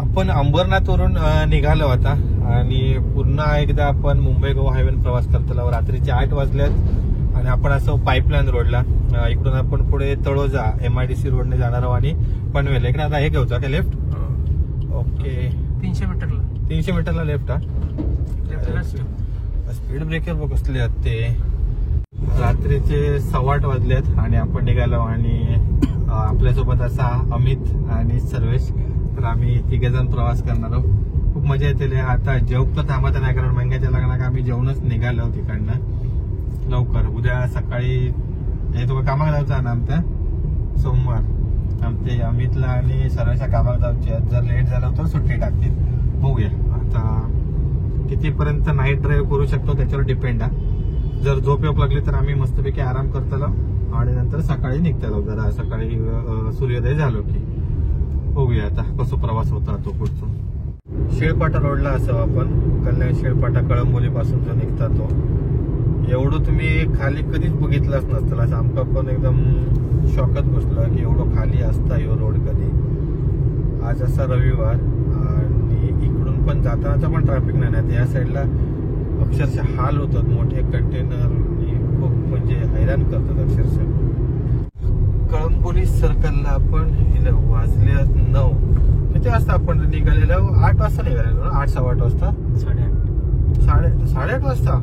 आपण अंबरनाथवरून निघालो आता आणि पुन्हा एकदा आपण मुंबई गोवा हायवे प्रवास करतो. रात्रीचे 8 वाजल्यात आणि आपण असं पाईपलाईन रोडला इकडून आपण पुढे तळोजा MIDC रोडने जाणार आहोत आणि पनवेल इकडे आता हे घेऊचा का लेफ्ट. ओके 300 मीटरला लेफ्ट. हा स्पीड ब्रेकर बघ कसले आहेत ते. रात्रीचे 8:15 वाजलेत आणि आपण निघालो आणि आपल्यासोबत असा अमित आणि सर्वेश. तर आम्ही 3 जण प्रवास करणार आहोत. खूप मजा येते. आता जेवण तर थांबत नाही कारण मंग्याच्या लग्नाक आम्ही जेवणच निघालो तिकडनं लवकर. उद्या सकाळी हे तुम्हाला कामाला जायचं ना आमच्या सोमवार आमचे अमितला आणि सर्वेच्या कामाला जायचे. जर लेट झालं तर सुट्टी टाकतील. बघूया आता कितीपर्यंत नाईट ड्राईव्ह करू शकतो त्याच्यावर डिपेंड आहे. जर झोप येऊ लागली तर आम्ही मस्तपैकी आराम करतो आणि नंतर सकाळी निघतो. जरा सकाळी सूर्योदय झालो की बघूया आता कसं प्रवास होता तो पुढचा. शेळपाटा रोडला असं आपण कल्याण शेळपाटा कळंबोली पासून जो निघता तो एवढं तुम्ही खाली कधीच बघितलंच नसतं. असं आमका पण एकदम शॉकच बसलं की एवढं खाली असता यो रोड कधी. आज असा रविवार आणि इकडून पण जातानाचा पण ट्रॅफिक नाही. या साईडला अक्षरशः हाल होतात. मोठे कंटेनर खूप म्हणजे हैराण करतात अक्षरशः. कळंबोली सर्कलला आपण वाजले 9. किती वाजता आपण निघालेलो. 8 वाजता निघालेलो. 8 सव्वा 8 वाजता 8:30 वाजता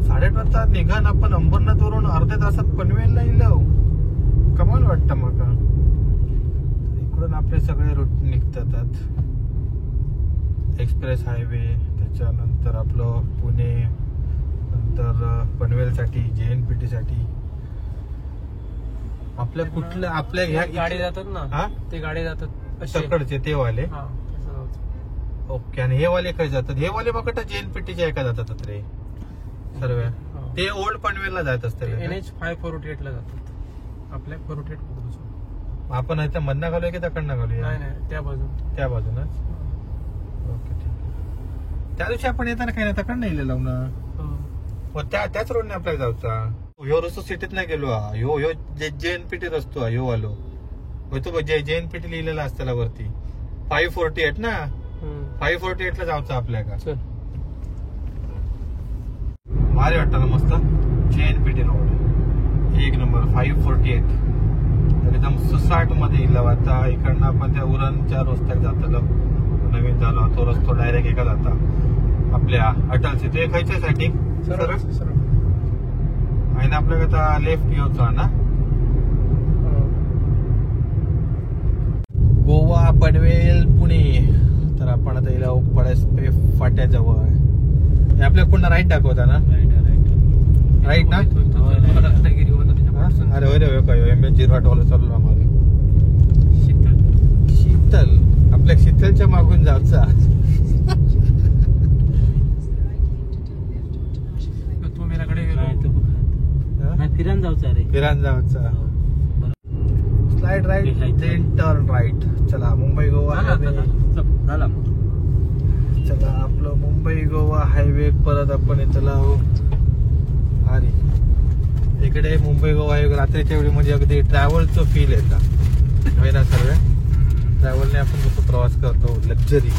8:30 वाजता निघान आपण अंबरनाथवरून अर्ध्या तासात पनवेलला येलो. कमाल वाटतं मग. इकडून आपले सगळे रूट निघतात. एक्सप्रेस हायवे त्याच्यानंतर आपलं पुणे नंतर पनवेलसाठी JNPT साठी आपल्या कुठल्या आपल्या ह्या गाडी जातात ना. ते गाडी जातात सकडचे ते वाले. ओके. आणि हे वाले काय जातात. हे वाले बघा JNPTच्या एका जातात रे सर्व. ते ओल्ड पनवेलला जात असते. NH 548 ला जातात. आपल्या 448 आपण इथं मधनं घालूया की दकडनं घालूया. नाही त्या बाजूनच. ओके ठीक. त्या दिवशी आपण येताना काही नाही तकडनं येलेलो ना. त्याच रोडने आपल्याला जाऊचा. ह्यो रस्तो सिटीत नाही गेलो. ह्यो JNPT रस्तो ह्यो आलो. तो JNPT लिहिलेला असताना वरती 548 ना. 548 ला जाऊचा आपल्या का. भारी वाटतं ना मस्त. JNPT रोड 1 नंबर 548 एकदम सुसाट मध्ये येईल. आता इकडनं आपण त्या उरणच्या रस्त्यात जातलो. नवीन झालो तो रस्तो डायरेक्ट एका जाता आपल्या अटलचे ते खायच्यासाठी आणि आपल्याला आता लेफ्ट घ्यायचा ना. गोवा पनवेल पुणे. तर आपण आता याला पळसपे फाट्याजवळ आपल्या पुन्हा राईट दाखवता ना. राईट ना. अरे होय काय MS जिरवाट वाला चाललो आम्हाला. शीतल आपल्या शीतलच्या मागून जायचा. फिरान जायचा. Slide right then turn right. चला मुंबई गोवा हायवे. चला आपलं मुंबई गोवा हायवे परत आपण इथला अरे इकडे मुंबई गोवा हायवे रात्रीच्या वेळी म्हणजे अगदी ट्रॅव्हलचं फील येतं होय ना. सर्व ट्रॅव्हलने आपण कसं प्रवास करतो लक्झरी.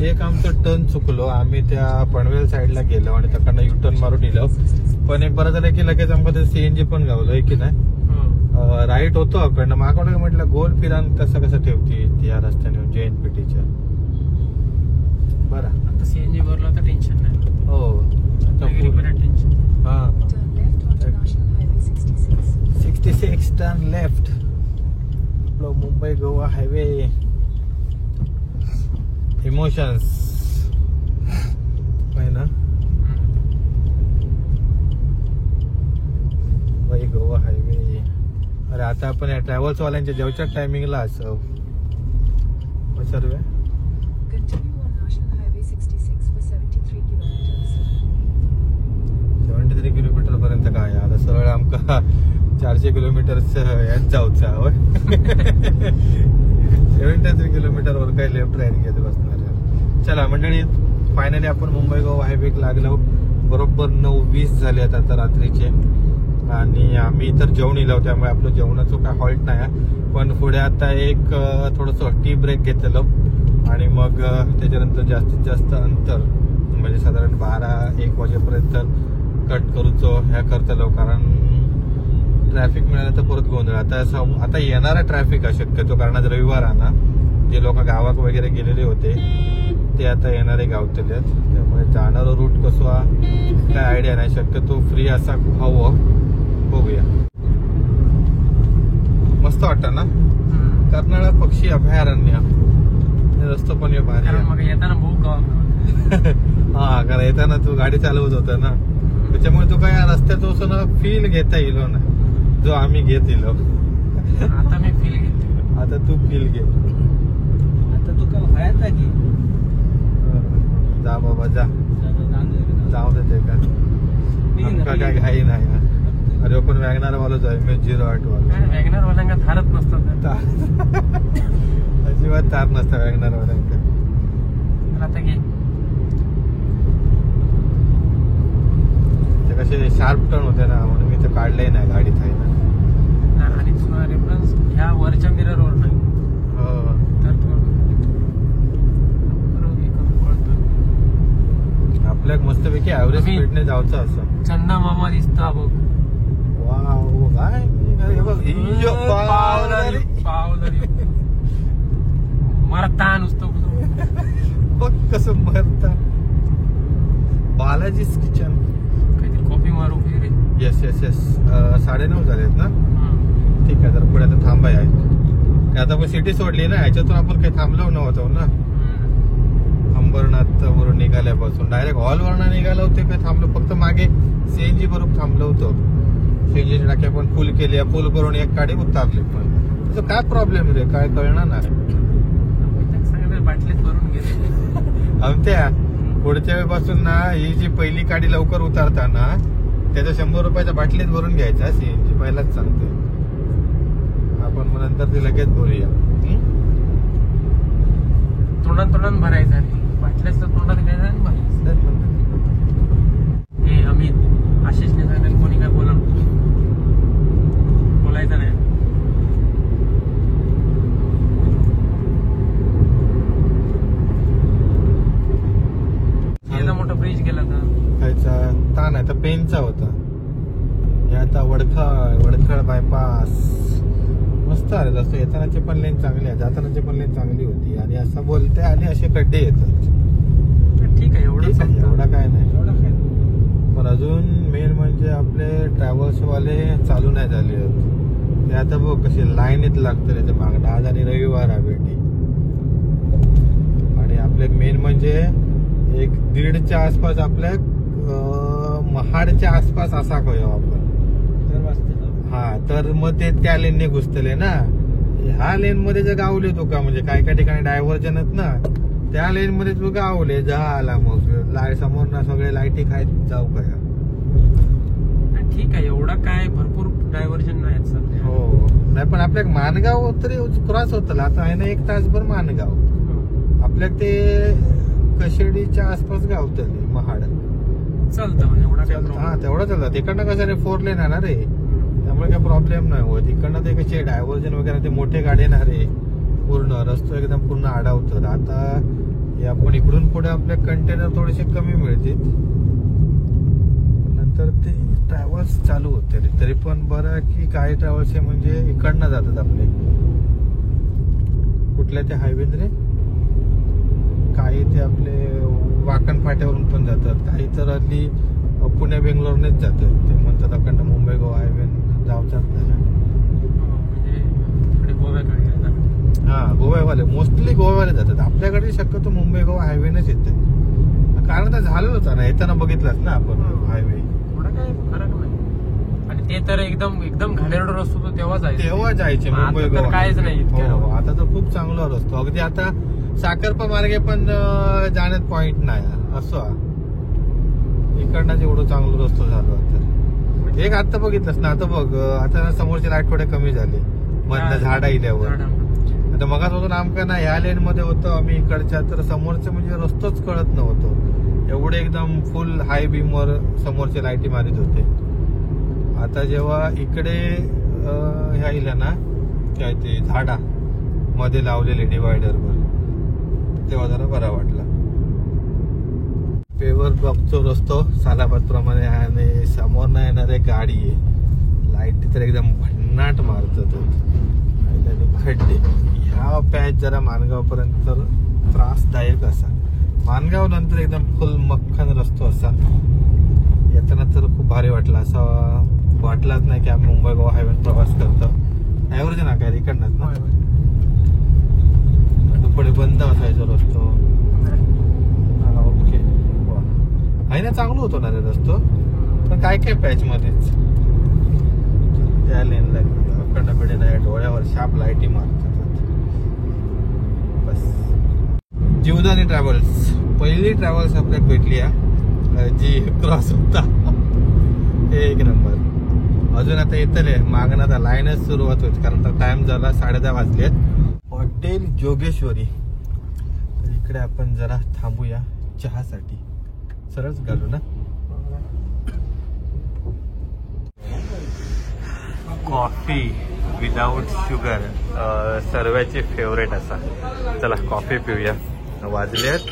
एक आमचं टर्न चुकलो. आम्ही त्या पनवेल साईडला गेलो आणि त्याकडनं युटर्न मारून दिलं. पण एक बरं झालं की लगेच आमचं CNG पण गावलं की नाही. राईट होतो अकडनं मागवलं म्हटलं गोल फिरान तसं कसं ठेवते या रस्त्याने JNPTच्या. बरं आता CNG भरला तर टेन्शन नाही. हो टेन्शन. हा 66 टर्न लेफ्ट. आपलं मुंबई गोवा हायवे. इमोशन्स आहे ना. मुंबई गोवा हायवे. अरे आता आपण या ट्रॅव्हल्स वाल्यांच्या जेवच्या टायमिंगला असं सर्व 73 किलोमीटर पर्यंत काय. आता सरळ आमका 400 किलोमीटर यात जाऊचा. 73 किलोमीटरवर काही लेफ्ट राईट घेत बसणार. चला मंडळी फायनली आपण मुंबई गोवा हायवे लागलो. बरोबर 9:20 झाले आता रात्रीचे आणि आम्ही तर जेवण इलो त्यामुळे आपलं जेवणाचं काय हॉल्ट नाही. पण पुढे आता एक थोडंसं टी ब्रेक घेतलेलो आणि मग त्याच्यानंतर जास्तीत जास्त अंतर म्हणजे साधारण 12-1 वाजेपर्यंत कट करूचो ह्या करतलो. कारण ट्रॅफिक मिळालं तर परत गोंधळ. आता येणारा ट्रॅफिक आहे शक्यतो, कारण आज रविवार आहे ना. जे लोक गावाक वगैरे गेलेले होते ते आता येणारे गावतले आहेत. त्यामुळे जाणारं रूट कसं काय आयडिया नाही. शक्यतो फ्री असा हवं, बघूया. मस्त वाटतं ना कर्नाळा पक्षी अभयारण्य. रस्तो पण भारी कारण मग येताना बहुत गाव हा, कारण येताना तू गाडी चालवत होता ना, त्याच्यामुळे तू काय रस्त्यात फील घेता येईल ना, जो आम्ही घेत येलो. आता मी फील घेतो. आता तू फील घे. आता तू काय व्हायचा की जा बाबा जा, जाऊ दे ते का काय घाई नाही. अरे पण वॅगनार वालोच आहे मी 08 वाला. वॅगनर वाल्यांना थारत नसतात. अजिबात तार नसता वॅगनार वाल्यांका. आता घे ते कसे शार्प टर्न होते ना, म्हणून मी ते काढले नाही गाडीत आहे ना. आणि रेफरन्स ह्या वरच्या मिररवर नाही हो, तर आपल्याक मस्तपैकी ऍव्हरेज स्पीडने जायचं असं. चन्ना मामा दिसता बघ. वाव काय हे बघ, इयो, पावलारी. पावलरी मरता नुसतं बघ कसं मरता. बालाजीज किचन. काहीतरी कॉफी मारू वगैरे. Yes yes yes. 9:30 झालेत ना. ठीक आहे, तर पुढे आता थांबाय आहे. आता आपण सिटी सोडली ना, ह्याच्यातून आपण काही थांबलो नव्हतो ना. अंबरनाथ वरून निघाल्यापासून डायरेक्ट हॉल वरून निघालो होते. काय थांबलो फक्त मागे सीएनजी बरोबर थांबलो होतो. सीएनजी टाक्या पण फुल केली, फुल करून एक गाडी उतारली. पण त्याचा काय प्रॉब्लेम रे, काय कळणार ना. सगळे बाटलीत भरून गेले आमच्या पुढच्या वेळेपासून ना, ही जी पहिली गाडी लवकर उतारताना त्याच्या 100 रुपयाच्या बाटलीत भरून घ्यायचा सीएनजी. पहिलाच सांगतोय आपण, मग नंतर ते लगेच भरूया. तोंडात भरायचं, बाटल्याच तोंडात घ्यायचं आणि भरायचं. हे अमित आशिषने सांगितलं कोणी काय बोलायचं नाही. याचा मोठा ब्रिज गेला होता. खायचा ताण आहे तर पेनचा होता. हे आता वडखळ बायपास मस्त आहे. जसं येतानाची पण लेन चांगली आहे, जातानाची पण लेन चांगली होती. आणि असं बोलते आणि असे खड्डे येतात. ठीक आहे, एवढा काय नाही. पण अजून मेन म्हणजे आपले ट्रॅव्हल्स वाले चालू नाही झाले आहेत. ते आता बघ कसे लाईनीत लागतं त्याच्या मागं. आज आणि रविवार आहे भेटी. आणि आपले मेन म्हणजे 1:30च्या आसपास आपल्या महाडच्या आसपास असा करूया आपण. हा, तर मग ते त्या लेनने घुसतले ना. ह्या लेन मध्ये जर गावले तो का, म्हणजे काय काय ठिकाणी डायव्हर्जन आहेत ना, त्या लेन मध्ये तू गावले झाला. मग समोर ना सगळे लाईटी खायत जाऊ का. ठीक आहे, एवढा काय भरपूर डायव्हर्जन नाही सध्या. हो नाही, पण आपल्या मानगाव तरी क्रॉस होतं आता आहे ना 1 तासभर मानगाव. आपल्या ते कशेडीच्या आसपास गावतले महाड चालतं म्हणजे एवढा काय. हा तेवढं चालतं. तिकडनं कसं रे 4 लेन आहे ना रे, त्यामुळे काही प्रॉब्लेम नाही होत. इकडनं ते कसे डायव्हर्जन वगैरे ते मोठे गाडी येणार रे, पूर्ण रस्तो एकदम पूर्ण आडावतात. आता हे आपण इकडून पुढे आपले कंटेनर थोडेसे कमी मिळतील, नंतर ते ट्रॅव्हल्स चालू होते रे. तरी पण बरं की काही ट्रॅव्हल्स हे म्हणजे इकडनं जातात आपले. कुठल्या ते हायवेन रे, काही ते आपले वाकण फाट्यावरून पण जातात, काही तर हल्ली पुणे बेंगलोरनेच जातात. ते म्हणतात अखंड मुंबई गोवा हायवे जाऊच्यात त्याच्या. हा, गोव्यावाले मोस्टली गोव्यावाले जातात. आपल्याकडे शक्यतो मुंबई गोवा हायवेनेच येते. कारण तर झालेलं होतं ना, येताना बघितलंच ना आपण हायवे. थोडा काय फरक नाही. आणि ते तर एकदम घाणेरडा रस्तो होतो तेव्हा जायचे मुंबई गोवा. कायच नाही. आता तर खूप चांगला रस्तो. अगदी आता साखरपा मार्गे पण जाण्यात पॉइंट नाही असं. इकडनं जेवढं चांगलं रस्तो झालो तर एक आता बघितलंस ना. आता बघ, आता समोरची लाईट थोडे कमी झाली मधनं झाड इल्यावर. आता मगाच होतो आमका ना ह्या लेन मध्ये होतो आम्ही इकडच्या, तर समोरचं म्हणजे रस्तोच कळत नव्हतो. एवढे एकदम फुल हाय बीमवर समोरचे लाईटी मारित होते. आता जेव्हा इकडे ह्या इला ना काय ते झाडा मध्ये लावलेले डिवायडरवर तेव्हा जरा बरा वाटला. पेवर ब्लॉकचा रस्तो सालाबाद प्रमाणे आहे आणि समोर नाही येणारे गाडी आहे. लाईट तर एकदम भन्नाट मारतात आणि खड्डे. ह्या पॅच जरा माणगाव पर्यंत त्रासदायक असा. माणगाव नंतर एकदम फुल मक्खन रस्तो असा. येताना तर खूप भारी वाटला. असा वाटलाच नाही की आम्ही मुंबई गोवा हायवे प्रवास करतो. ऍव्हरेज ना काय इकडनंच ना पुढे बंद असायचा रस्तो. ओके आहे ना, चांगलं होतं ना रे रस्तो. पण काय काय पॅच मध्येच त्या लेनला अखंड पिढे नाही डोळ्यावर शार्प लाईटी मारतात. बस जीवदानी ट्रॅव्हल्स पहिली ट्रॅव्हल्स आपल्याला भेटली आहे जी क्रॉस होता. एक नंबर. अजून आता येतले मागणं आता लाईनच सुरुवात होती कारण आता टाइम झाला 10:30 वाजलेत. हॉटेल जोगेश्वरी. तर इकडे आपण जरा थांबूया चहासाठी. सरळच घालू ना. कॉफी विदाउट शुगर सर्वांची फेवरेट असा. चला कॉफी पिऊया. वाजलेत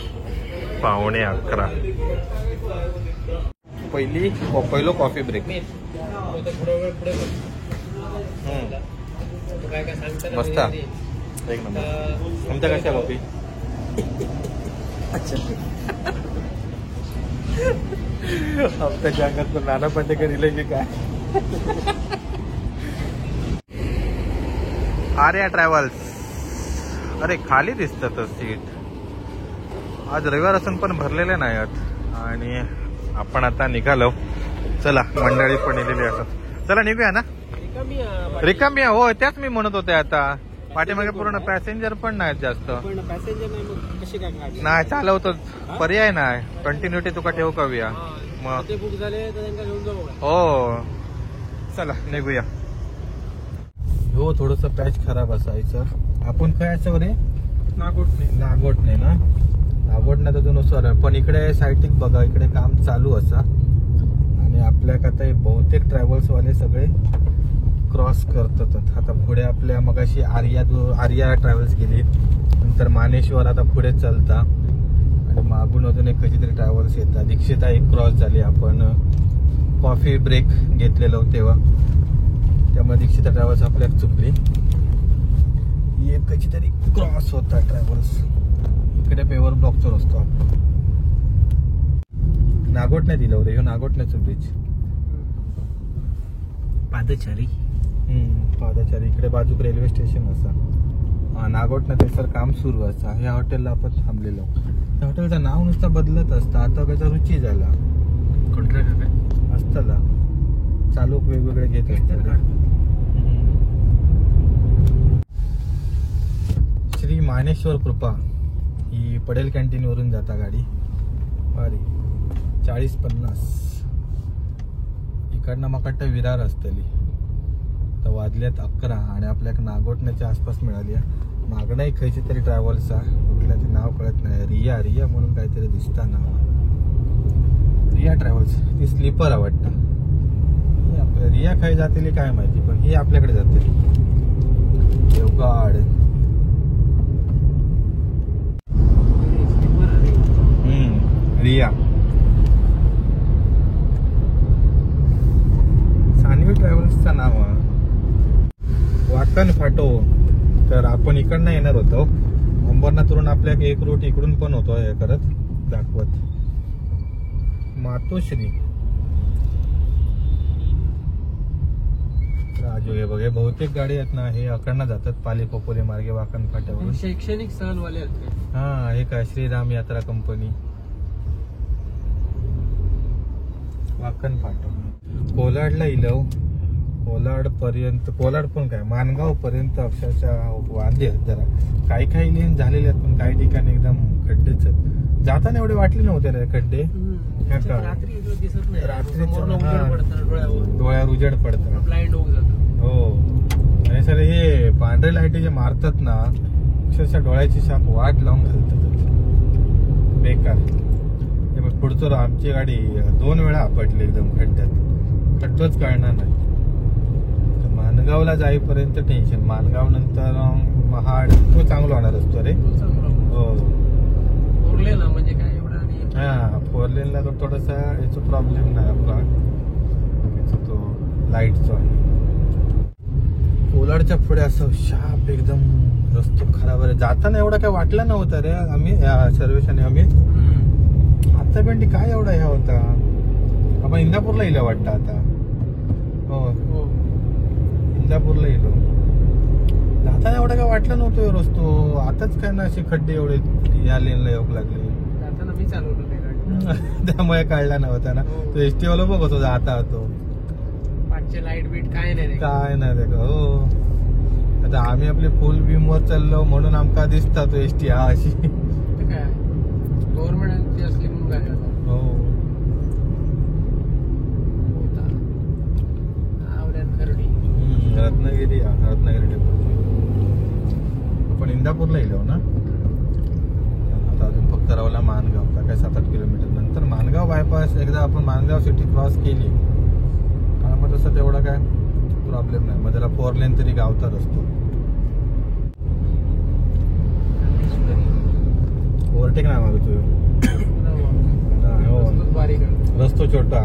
11:15. पहिलो कॉफी ब्रेक. मस्त एक नंबर. तुमच्या कशा कॉफी? आमच्या अंगात नाना पाटेकर दिले की काय. आर्या ट्रॅव्हल्स. अरे खाली दिसतात सीट. आज रविवार असून पण भरलेले नाही आहेत आणि आपण आता निघालो. चला मंडळी पण इलेली असतात. चला निघूया ना. रिकामी हो त्याच मी म्हणत होते. आता पाठीमागे पूर्ण पॅसेंजर पण नाहीत जास्त. नाही चालवतो पर्याय नाही. कंटिन्युटी तुका ठेवू करूया मग. हो चला निघूया. हो थोडस पॅच खराब असायचं. आपण काय याच्यावर नागोठणे ना. नागोठणे तर नुसार पण इकडे सायटिक बघा इकडे काम चालू असा आणि आपल्या आता बहुतेक ट्रॅव्हल्स वाले सगळे क्रॉस करतात. आता पुढे आपल्या मगाशी आर्या ट्रॅव्हल्स गेली. नंतर मानेश्वर आता पुढे चालता आणि मागून अजून एक कशी तरी ट्रॅव्हल्स येतात. दीक्षिता एक क्रॉस झाली. आपण कॉफी ब्रेक घेतलेलो तेव्हा त्यामुळे दीक्षिता ट्रॅव्हल्स आपल्याला चुकली. एक कशी तरी क्रॉस होता ट्रॅव्हल्स. इकडे पेवर ब्लॉकचा रस्तो आपण नागोठणे दिलं रे. नागोठण्याचं ब्रिज पादचारी. पादचारी. इकडे बाजूक रेल्वे स्टेशन असा. नागोठणे ते सर काम सुरू असा. ह्या हॉटेलला आपण थांबलेलो. त्या हॉटेलचं नाव नुसतं बदलत असतं. आता त्याचा रुची झाला. कॉन्ट्रॅक्ट असताना चालूक वेगवेगळे घेत असतात. श्री मानेश्वर कृपा ही पडेल कॅन्टीन वरून जाता गाडी. अरे 40-50. इकडनं मग वाटतं विरार असतली. तर वाजल्यात 11 आणि आपल्याला नागोठण्याच्या आसपास मिळाली. मागणं एक खायची तरी ट्रॅव्हल्स कुठल्या ते नाव कळत नाही. रिया म्हणून काहीतरी दिसता नाव. रिया ट्रॅव्हल्स. ती स्लीपर आवडतं. रिया खाई जाते काय माहिती पण ही आपल्याकडे जाते. देवगड. रिया. सानवी ट्रॅव्हल्सचं नाव वाकण फाटो. तर आपण इकडनं येणार होतो. अंबरनाथवरून आपल्याला एक रूट इकडून पण होतो हे करत दाखवत. मातोश्री राजू. हे बघे बहुतेक गाडी आहेत ना हे अकडनं जातात पाली खोपोली मार्गे वाकण फाट्यावरून. शैक्षणिक सहलवाले आहेत. हा हे काय श्रीराम यात्रा कंपनी वाकण फाटो. कोलाडला इलव. कोलाड पर्यंत. कोलाड पण काय मानगाव पर्यंत अक्षरशः वांदे आहेत जरा. काही लेन झालेले आहेत पण काही ठिकाणी एकदम खड्डेच आहेत. जाताना एवढे वाटले नव्हते रे खड्डे. डोळ्यावर उजेड पडतं. ब्लाइंड होऊन जातं. हो आणि सर हे पांढरे लाईटी जे मारतात ना अक्षरशः डोळ्याची शाप वाट लावून घालतात. बेकार. पुढचं आमची गाडी 2 वेळा आपटली एकदम खड्ड्यात. खड्डच कळणार नाही. माणगावला जाईपर्यंत टेन्शन. माणगाव नंतर महाड तो चांगला होणार असतो रे. तो चांगला हो उरलेला म्हणजे काय एवढा नाही. हा 4 लेनला तो थोडासा याचा प्रॉब्लेम नाही आपला तो लाईटचा. कोलाडच्या पुढे असं शाप एकदम रस्ता खराब आहे. जाताना एवढा काय वाटला नव्हता रे. आम्ही सर्वेश आणि आम्ही आता भेंडी काय एवढा ह्या होता. आपण इंदापूरला येईल वाटतं आता. हो इंदापूरला येलो. जाताना एवढा काय वाटलं नव्हतं रस्तो. आताच काय ना असे खड्डे एवढे या लेनला येऊ लागले. जाताना मी चालवलो नाही गाडी. त्यामुळे काढला नव्हता ना. तो एसटी वाला बघत होता आता तो पाठचे लाईट बीट काय नाही काय नाही ते. हो आता आम्ही आपले फुल बीम वर चाललो म्हणून आमका दिसता तो एसटी हा अशी. काय गव्हर्नमेंटची असली म्हणून गाडी आता. हो रत्नागिरी डेपो. आपण इंदापूरला येलो ना. आता अजून फक्त रावला माणगाव काय 7-8 किलोमीटर नंतर माणगाव बायपास. एकदा आपण माणगाव सिटी क्रॉस केली का मग तसं तेवढा काय प्रॉब्लेम नाही. मग त्याला 4 लेन तरी गावता रस्तो. ओव्हरटेक नाही मागतो रस्तो छोटा.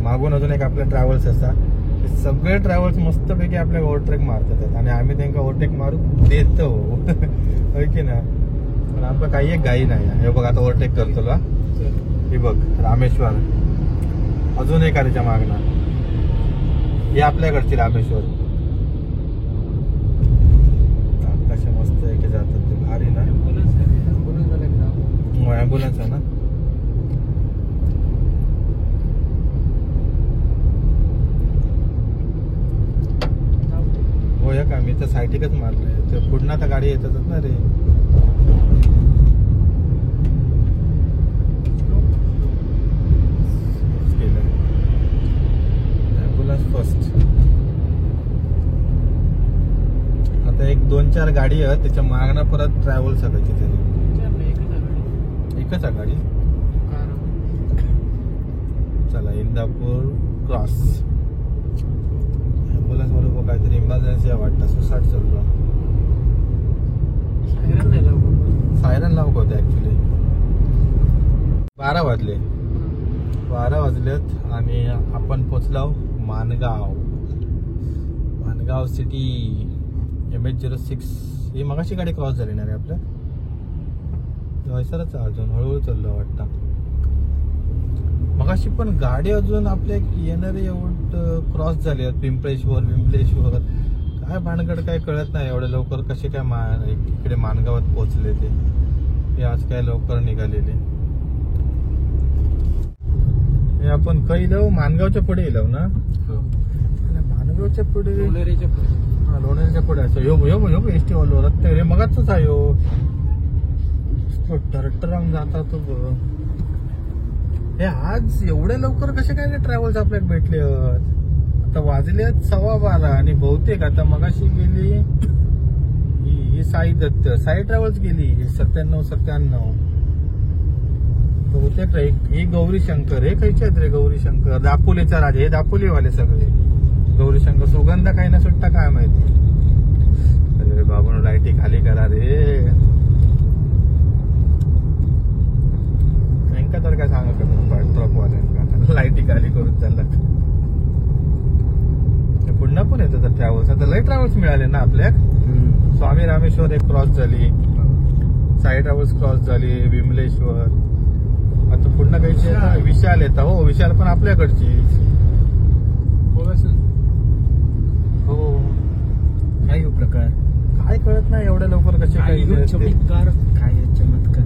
मागून अजून एक आपल्या ट्रॅव्हल्स असा. सगळे ट्रॅव्हल्स मस्तपैकी आपल्या ओव्हरटेक मारतात आणि आम्ही त्यांना ओव्हरटेक मारू देतो होय की ना. पण आपलं काही एक गाई नाही. हे बघ आता ओव्हरटेक करतो का. हे बघ रामेश्वर अजून एक त्याच्या मागणं. हे आपल्याकडची रामेश्वर. कसे मस्त एक जातात ते भारी ना. ॲम्ब्युलन्स आहे ना. हो या का मी तर सायटिकच मारलंय. ते पुढनं तर गाडी येतच ना रे. Ambulance first. आता एक 2-4 गाडी आहेत त्याच्या मागणं परत ट्रॅव्हल सगळ्याची तरी. एकच आहे गाडी. चला इंदापूर क्रॉस. ॲम्ब्युलन्स बरोबर काहीतरी इमर्जन्सी आहे वाटतं. सुसाट चाललो. सायरन लावक होतं ऍक्च्युली. 12 वाजलेत आणि आपण पोचलो माणगाव सिटी. MH06 ही मगाशी गाडी क्रॉस झाली ना रे आपल्या. वैसरच अजून हळूहळू चाललो वाटतं. मगाशी पण गाडी अजून आपल्या येणारे एवढं क्रॉस झाले आहेत. पिंपळेश्वर काय भानगड काय कळत नाही. एवढ्या लवकर कसे काय इकडे माणगावात पोहोचले ते आज काय लवकर निघालेले. हे आपण काही जाऊ माणगावच्या पुढे येलो ना. माणगावच्या पुढे लोणेरच्या पुढे असं यो एसटी वालो रत्नागिरी मगाच आहे. टरटराम जाता तो. हे आज एवढ्या लवकर कसे काय ट्रॅव्हल्स आपल्याला भेटले. आता वाजले 12:15 आणि बहुतेक आता मगाशी गेली ही साई ट्रॅव्हल्स गेली 97-97. बहुतेक ही गौरी शंकर. हे खायचे आहेत रे गौरी शंकर. दापोलीचा राजा. हे दापोलीवाले सगळे. गौरी शंकर सुगंधा काही ना सुट्टा काय माहिती. अरे बाबा लाईटी खाली करा रे. तर काय सांगत ट्रकवाल्यांका लाईटी खाली करून चालला. पुन्हा पण येतं तर ट्रॅव्हल्स. आता लय ट्रॅव्हल्स मिळाले ना आपल्या. स्वामी रामेश्वर एक क्रॉस झाली. साई ट्रॅव्हल्स क्रॉस झाली. विमलेश्वर. आता पुन्हा काही विशाल येतात. हो विशाल पण आपल्याकडची. हो काय प्रकार काय कळत नाही एवढ्या लवकर कसे काय चमत्कार. काय चमत्कार.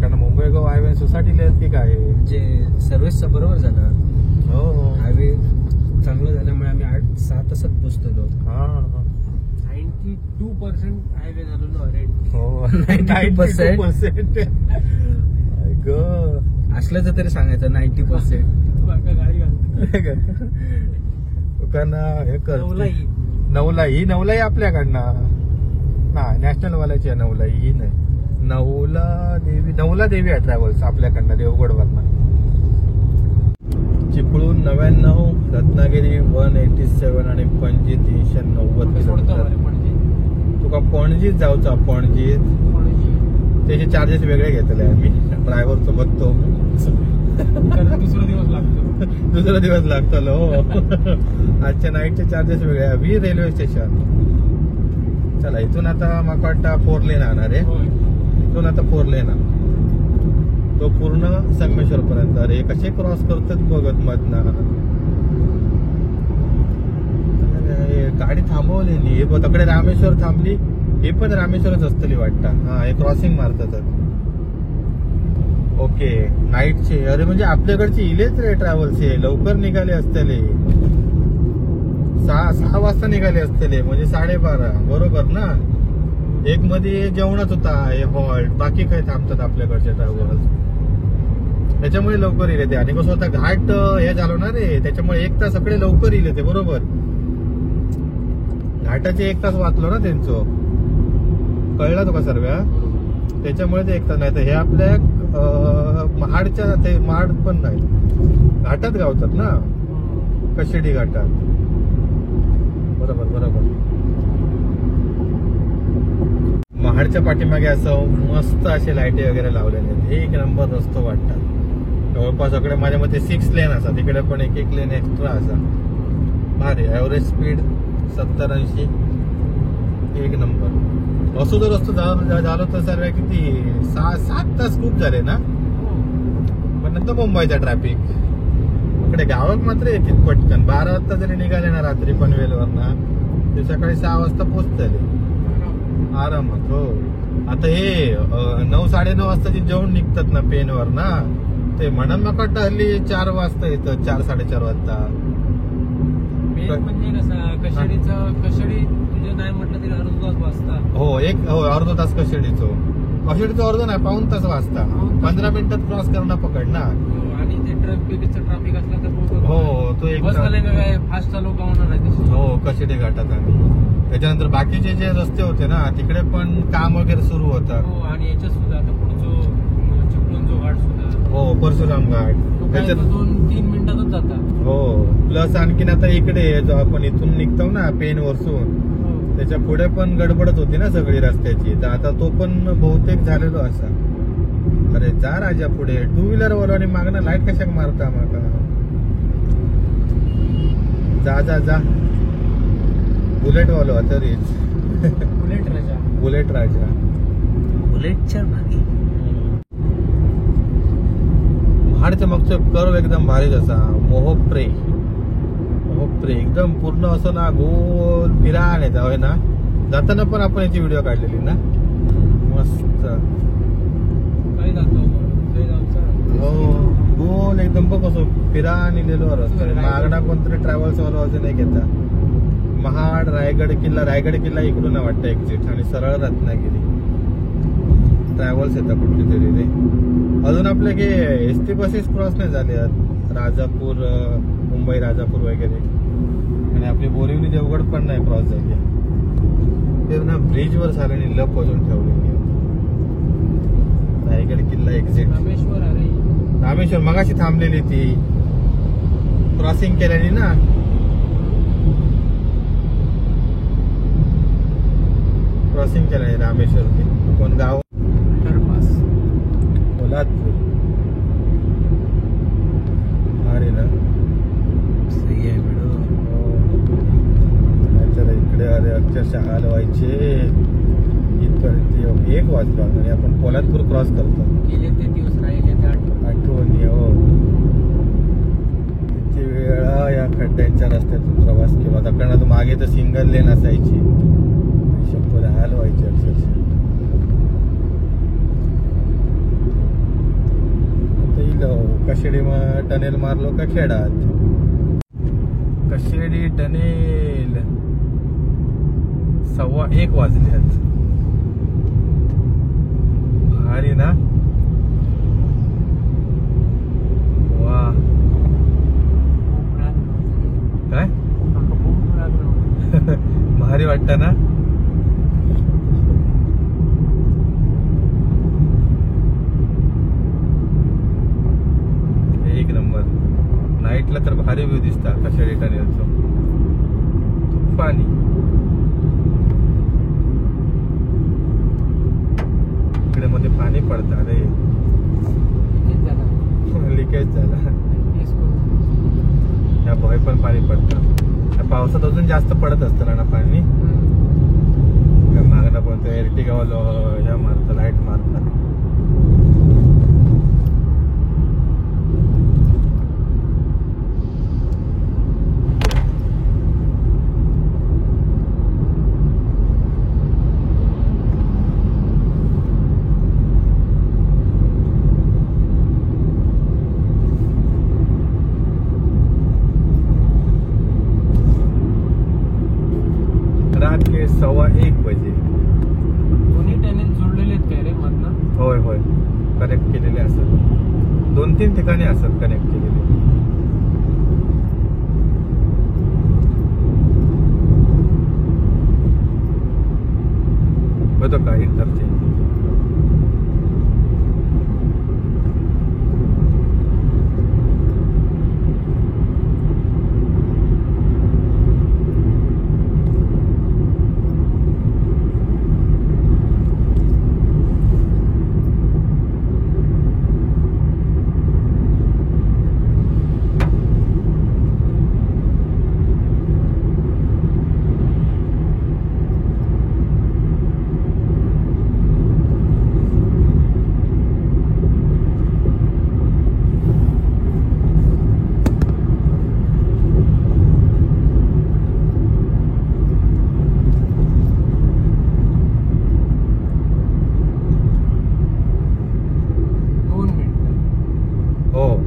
कारण मुंबई गोवा हायवे सोसायटीला आहेत की काय. म्हणजे सर्व्हिसचा बरोबर झाला. हो हायवे चांगलं झाल्यामुळे आम्ही 8-6 तासात पोहोचलो. 92% हायवे झालेलो. हो 90%. असलं तर तरी सांगायचं 90%. गाडी हे कर नवलाई. नवलाई आपल्याकडनं नाही. नॅशनल वाल्याची आहे नवलाई. ही नाही. नवला देवी आहे ट्रॅव्हल्स आपल्याकडनं देवगडवरनं. चिपळूण 99, रत्नागिरी 187 आणि पणजी 3. पणजीत जाऊचा पणजीत त्याचे चार्जेस वेगळे घेतले आम्ही ड्रायव्हर सोबत तो दुसरा दिवस लागतो. दुसरा दिवस लागतो हो. आजच्या नाईटचे चार्जेस वेगळे आहे. Railway station. चला इथून आता मला वाटतं 4 लेन आणणार आहे. इथून आता 4 लेन तो पूर्ण संगमेश्वर पर्यंत. अरे कसे क्रॉस करतात बघत मधना. गाडी थांबवलेली हे तिकडे रामेश्वर थांबली. हे पण रामेश्वरच असतली वाटतं. हा हे क्रॉसिंग मारतात. ओके नाईटचे. अरे म्हणजे आपल्याकडचे इलेच रे ट्रॅव्हल्स हे लवकर निघाले असतले. 6 वाजता निघाले असतले म्हणजे 12:30 बरोबर ना. एक मध्ये जेवणच होता हे हॉल्ट. बाकी काही थांबतात आपल्याकडचे ट्रॅव्हल्स. त्याच्यामुळे लवकर येईल ते. आणि कसं होता घाट हे झालं ना रे त्याच्यामुळे 1 तास सगळे लवकर येईल ते. बरोबर घाटाचे 1 तास वाचलो ना त्यांचं. कळला तो का सर्व. त्याच्यामुळे ते 1 तास नाही तर हे आपल्या महाडच्या ते महाड पण नाही घाटात गावतात ना कशेडी घाटात. बरोबर बरोबर. महाडच्या पाठीमागे असं मस्त असे लाईटी वगैरे लावलेले आहेत. 1 नंबर रस्तो वाटतात. जवळपास सगळे माझ्या मते 6 लेन असा. तिकडे पण 1 लेन एक्स्ट्रा असा. भारी. Average speed 70-80. 1 नंबर. असं जर रस्तो झालो तर सर्व किती 7 तास खूप झाले ना. पण नंतर मुंबईचा ट्रॅफिक. इकडे गावात मात्र येतील पटकन. 12 वाजता जरी निघाले ना रात्री पनवेलवर ना ते सकाळी 6 वाजता पोहोचतले आरामात. हो आता हे 9-9:30 वाजता जे जेवण निघतात ना पेनवर ना ते म्हणून मग वाटतं हल्ली 4 वाजता येतं. 4-4:30 वाजता. म्हणजे कसं कशेडी तुझे नाही म्हटलं तरी अर्धा तास वाजता. हो अर्धा तास कशेडीचो अर्ध नाही 1 तास वाजता. 15 मिनिटात क्रॉस करणं पकड ना. आणि ते ट्रॅफिक असलं तर हो तो एक काय फास्ट चालू का होणार नाही. हो कशेडी घाटात. आणि त्याच्यानंतर बाकीचे जे रस्ते होते ना तिकडे पण काम वगैरे सुरू होतं. हो आणि याच्यात सुद्धा आता पुढचं चिपळूणचा घाट सुद्धा. हो परशुराम घाट त्याच्यात 2-3 मिनिटातच जातात. हो प्लस आणखीन आता इकडे जो आपण इथून निघतो ना पेन वरसून त्याच्या पुढे पण गडबडच होती ना सगळी रस्त्याची. तर आता तो पण बहुतेक झालेलो असा. अरे जा राजा पुढे. 2 व्हीलर वालो आणि मागणं लाईट कशाक मारता माका. जा जा जा. बुलेट वालो तरीच. बुलेट राजा. बुलेटच्या मागे महाडच्या मागचं कर्व एकदम भारीच असा. मोहप्रे एकदम पूर्ण असं ना गोल फिराने जावं ना. जाताना पण आपण याची व्हिडिओ काढलेली ना मस्त. हो गोल एकदम बघ कसं फिराने लिहिलो रस्ता. मागणा कोणतरी ट्रॅव्हल्स वाला अजून नाही घेता. महाड रायगड किल्ला इकडून वाटतं एक्झिट आणि सरळ रत्नागिरी ट्रॅव्हल्स येतात कुठली तरी रे. अजून आपले हे एसटी बसेस क्रॉस नाही झाले. राजापूर मुंबई राजापूर वगैरे. आणि आपली बोरिवली देवगड पण नाही क्रॉस झाली. ते ना ब्रिजवर साऱ्यांनी लप वाजून ठेवलेली. रायगड किल्ला एक्झिट. रामेश्वर मगाशी थांबलेली ती क्रॉसिंग केल्याने ना. क्रॉसिंग केल्याने रामेश्वर. कोण गाव पोलादपूर. अरे ना इकडे अरे अक्षरशः हाल व्हायचे इथपर्यंत. 1 वाजता आणि आपण पोलादपूर क्रॉस करतो. गेले ते दिवस राहिले ते आठवणी. हो किती वेळा या खड्ड्यांच्या रस्त्यातून प्रवास केला. कारण मागे तर सिंगल लेन असायची. शंभर हाल व्हायचे अक्षरशः. कशेडी टनेल मारलो का खेडात. कशेडी टनेल 1:15 वाजल्यात. भारी ना. वा काय भारी वाटतं ना. एक नंबर. नाईटला तर भारी व्ह्यू दिसता कशेडी टनेलचं. पाणी पडतं रे. किती झाला लिकेज झाला. केस करून. या बघाय पण पाणी पडतं. या पावसात अजून जास्त पडत असतं ना पाणी. मागणं पण ते एर्टिगावाला ह्या मारतात, लाईट मारतात. रात के 1:15 बजे. दोन्ही टॅनेल जोडलेले आहेत काय रे मधनं? होय होय, कनेक्ट केलेले असतात. 2-3 ठिकाणी असतात कनेक्ट केलेले. होतो का इंटरचेंज.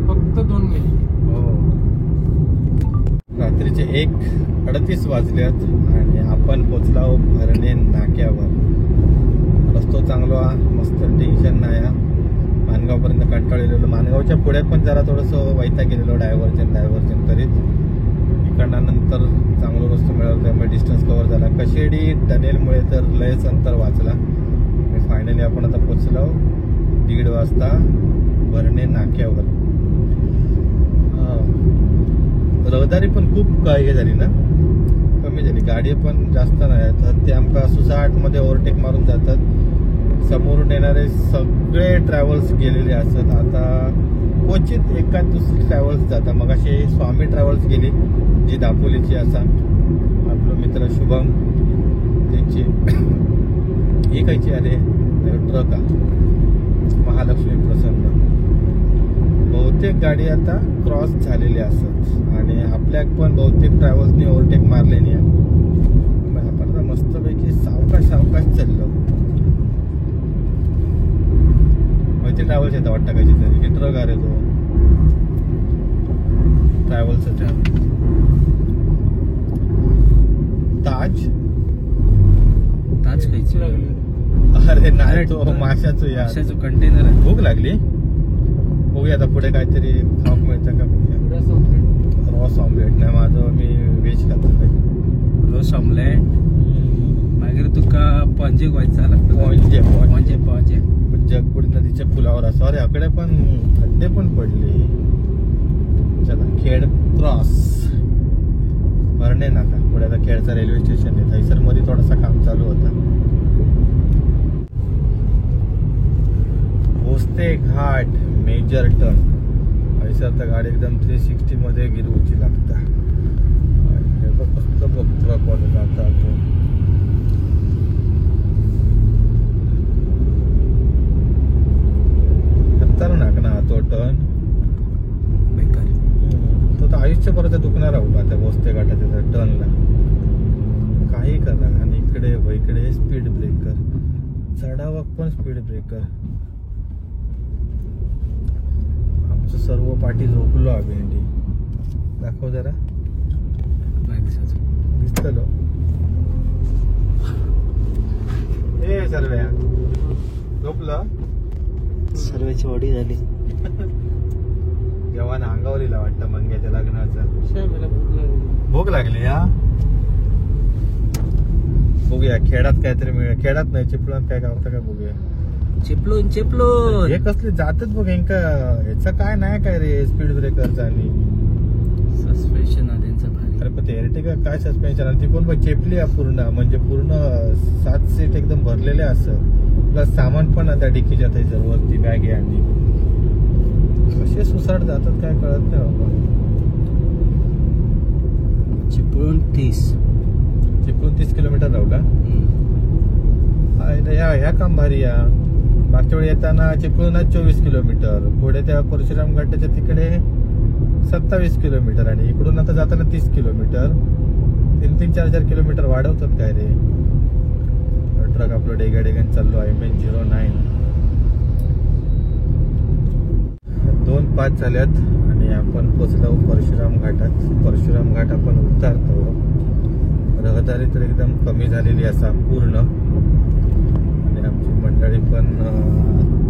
फक्त 2 मिनिट. रात्रीचे 1:38 वाजल्यात आणि आपण पोचलो भरणे नाक्यावर. रस्तो चांगला, मस्त टेन्शन नाही. मानगावपर्यंत कंटाळलेलो. मानगावच्या पुढ्यात पण जरा थोडंसं वैताग गेलेलो डायव्हर्जन करीत. इकडनं नंतर चांगला रस्तो मिळाला, त्यामुळे डिस्टन्स कव्हर झाला. कशेडी टनेलमुळे तर लयच अंतर वाचला. फायनली आपण आता पोचलो 1:30 वाजता भरणे नाक्यावर. रहदारी पण खूप काही झाली ना, कमी झाली. गाडी पण जास्त नाही. तर ते आमका सुसाट मध्ये ओव्हरटेक मारून जातात. समोरून येणारे सगळे ट्रॅव्हल्स गेलेले असतात. आता क्वचित एखाद दुसरी ट्रॅव्हल्स जातात. मग अशी स्वामी ट्रॅव्हल्स गेली जी दापोलीची असा. आपलं मित्र शुभम त्यांची एकायची अरे ट्रक महालक्ष्मी प्रसन्न. बहुतेक गाडी आता क्रॉस झालेली असत आणि आपल्या पण बहुतेक ट्रॅव्हल्सनी ओव्हरटेक मारले नाही. आपण आता मस्तपैकी सावकाश चाललो. ते ट्रॅव्हल्स येतात वाटतं काहीची तरी. की ट्रक आहे तो ट्रॅव्हल्सचा. ताज खायची. अरे नाही, तो माशाचं माशाचं कंटेनर आहे. भूक लागली. बघूया आता पुढे काहीतरी खाऊक मिळतं का बघूया. रॉस ऑमलेट नाही माझं, मी व्हेज खातो. रॉस ऑमलेट मागीर तुका पणजे गोंयचा लागतो. पणजे जगबुडी नदीच्या पुलावर असं. अरे अकडे पण खड्डे पण पडले. चला खेड क्रॉस भरणे नाका. पुढे आता खेडचा रेल्वे स्टेशन आहे. थैसर मध्ये थोडासा काम चालू होता. भोसते घाट मेजर टर्न. थैसर तर गाडी एकदम 360 मध्ये गिरवूची लागता. फक्त बघतो जाता तो. खतरनाक ना तो टर्न. तो तर आयुष्यभराचा दुखणार उभा त्या भोसते घाटाच्या टर्नला. काही करा. आणि इकडे स्पीड ब्रेकर. चढावक पण स्पीड ब्रेकर. आमचं सर्व पाठी झोपलो आम्ही. भेंडी दाखव जरा. दिसतलो ए सर्व्या झोपलं. सर्वेची बॉडी झाली. जेव्हा अंगावर येला वाटतं मंग्याच्या लग्नाचं. भूक लागली या. बघूया खेळात काहीतरी मिळेल. खेळात नाही चिपळून काय गावतं का बघूया. चिपळून हे कसले जातात बघ. ह्याचं काय नाही काय रे स्पीड ब्रेकरचा आणि सस्पेन्शन त्यांचं भारी. अरे पण ते एर्टिगा काय सस्पेन्शन आणि ती पण बघ चेपली आहे पूर्ण, म्हणजे पूर्ण 7 सीट एकदम भरलेले असं, प्लस सामान पण त्या डिक्कीच्या त्याच्यावर वरती बॅग आहे आणि कसे सुसाट जातात काय कळत नाही बाबा. चिपळूण 30 किलोमीटर लावला. ह्या काम भारी या. मागच्या वेळी येताना चिपळूणात 24 किलोमीटर, पुढे त्या परशुराम घाटाच्या तिकडे 27 किलोमीटर आणि इकडून आता जाताना 30 किलोमीटर. 3-4 किलोमीटर वाढवतात काय रे. ट्रक आपलं डेगाडेगन चाललो आहे. MH09 2:05 झाल्यात आणि आपण पोचलो परशुराम घाटात. परशुराम घाट आपण उतरतो. रहदारी तर एकदम कमी झालेली असा पूर्ण आणि आमची मंडळी पण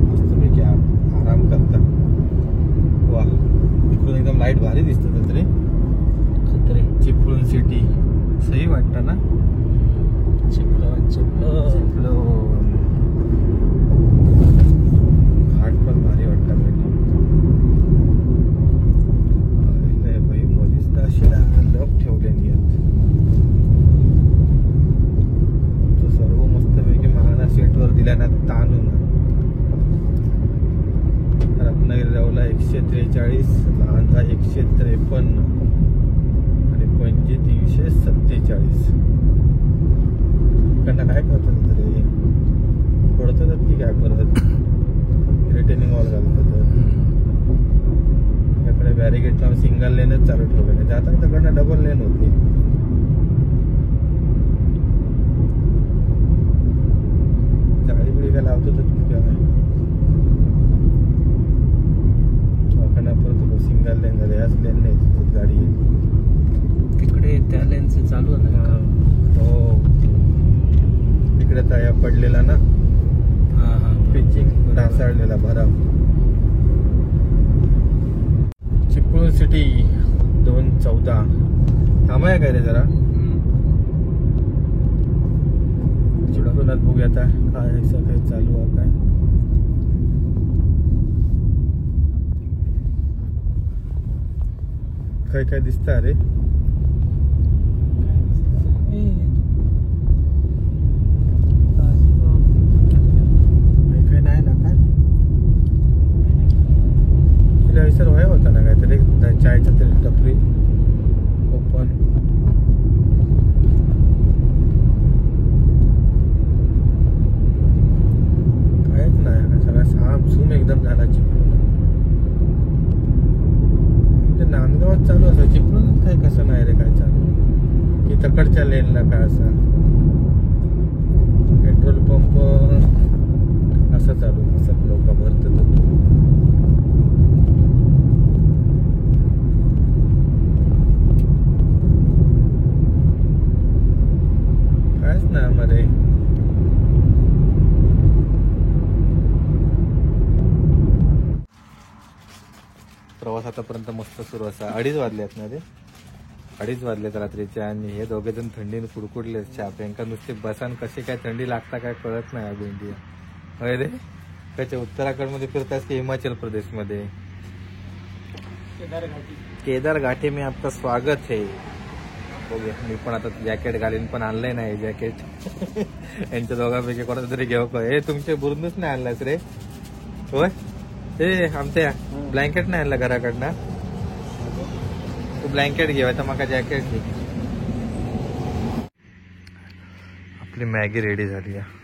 मस्तपैकी आराम करतात. वा, इकडून एकदम लाईट भारी दिसतात रे. चिपळूण सिटी सही वाटतं ना. चिपळूण घाट पण भारी वाटतं. भाई मोदीच अशी लप ठेवलेली आहेत. सर्व मस्तपैकी महाना सीटवर दिल्यानं ताणून. रत्नागिरी रावला 143, लहानचा 153 आणि पणजी 347. इकडनं काय करतात रे, पडतात की काय परत रिटर्निंग वॉल घालतात. त्याकडे बॅरिगेटला सिंगल लेनच चालू ठेवले, जाताना तिकडनं डबल लेन होती. जाळी बिळी काय लावतो की काय परत सिंगल लेन झाले. याच लेन नाही गाडी तिकडे त्या लेनचं चालू आहे ना. हो, तिकडे तया पडलेला ना, पिचिंग ढासळलेला भराव. चिपळूण सिटी 2:14. थांबाय काय रे जरा. चिपळूणात बघूया आता काय काही चालू आहे काय. काय काय दिसतं अरे. काय नाही ना काय सर वया होता ना काहीतरी चायचा तरी टपरी ओपन. कायच नाही सगळा सामसूम एकदम झाला. चिपळूण नांदगावात चालू असं, चिपळूण काय कसं नाही रे काय चालू की तकडच्या लेनला काय असं पेट्रोल पंप असं चालू असं लोक भरतात. कायच नाही मध्ये. प्रवास आतापर्यंत मस्त सुरू असा. 2:30 वाजल्यात ना रे. 2:30 वाजल्यात रात्रीच्या आणि हे दोघे जण थंडीने कुडकुडले. त्यांका नुसते बसान कशी काय थंडी लागता काय कळत नाही. अगो इंडिया होय रे. त्याच्या उत्तराखंड मध्ये फिरतास की हिमाचल प्रदेश मध्ये. केदार घाटी में आपका स्वागत है. बघूया, मी पण आता जॅकेट घालीन पण आणलंय नाही जॅकेट. यांच्या दोघांपैकी कोणाचं तरी घेऊ का. हे तुमचे बुरनूच नाही आणलास रे. होय ते आमच्या ब्लँकेट नाही आणला घराकडनं. तू ब्लँकेट घेऊ तर मका जॅकेट घे. आपली मॅगी रेडी झाली आहे.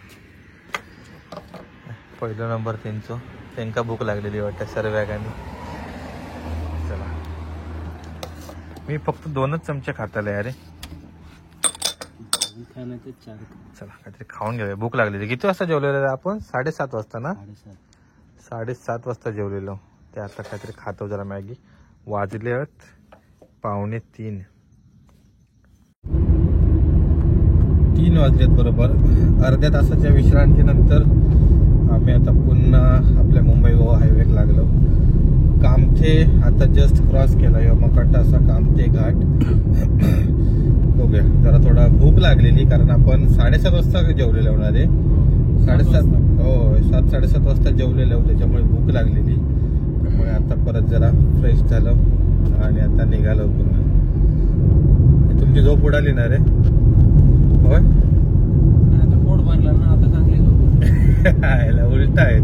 पहिला नंबर त्यांका भूक लागलेली वाटतं सर्व्यागाने. चला, मी फक्त 2च चमचे खाताले अरे. चला काहीतरी खाऊन घेऊया, भूक लागलेली. किती वाजता जेवलेलं आपण? 7:30 वाजता ना. 7:30 वाजता जेवलेलो. ते आता काहीतरी खातो जरा मॅगी. वाजले 2:45. 3 वाजलेत बरोबर. अर्ध्या तासाच्या विश्रांतीनंतर आम्ही आता पुन्हा आपल्या मुंबई गोवा हायवे लागलो. कामथे आता जस्ट क्रॉस केला. यमकट असा कामथे घाट. बघूया, जरा थोडा भूक लागलेली कारण आपण 7:30 वाजता जेवलेलो होणारे. 7:30 हो 7-7:30 वाजता जेवलेलो, त्याच्यामुळे भूक लागलेली. त्यामुळे आता परत जरा फ्रेश झालो आणि आता निघालो पुन्हा. तुमची झोप उडाली ना रे? होय. आता पोट भरला ना, आता चांगली झोप. याला उलटा आहे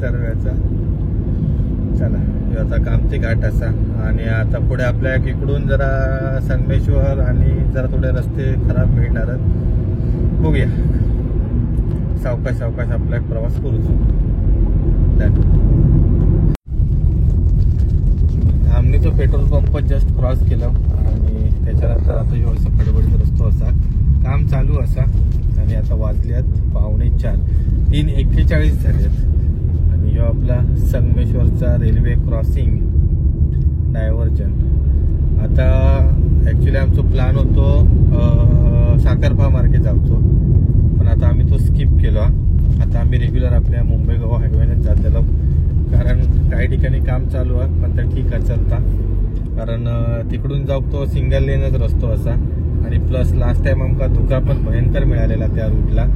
सर्व्याचा. चला हे आता कामती घाट असा. आणि आता पुढे आपल्या इकडून जरा संगमेश्वर आणि जरा थोडे रस्ते खराब मिळणार. बघूया, सावकाश सावकाश आपला एक प्रवास करूच. आम्ही तो पेट्रोल पंप जस्ट क्रॉस केला आणि त्याच्यानंतर आता ह्यो असा खडबडीत रस्तो असा काम चालू असा. आणि आता वाजल्यात 3:45, 3:41 झालेत. आणि ह्यो आपला संगमेश्वरचा रेल्वे क्रॉसिंग डायव्हर्जन. आता ॲक्च्युली आमचा प्लॅन होतो साखरपा मार्गे जायचो, पण आता आम्ही तो स्किप केला. आता आम्ही रेग्युलर आपल्या मुंबई गोवा हायवेनेच जातलो, कारण काही ठिकाणी काम चालू आहे. पण ते ठीक आहे, चालता. कारण तिकडून जाऊ तो सिंगल लेनच रस्तो असा. आणि प्लस लास्ट टाइम आमका धुका पण भयंकर मिळालेला त्या रूटला.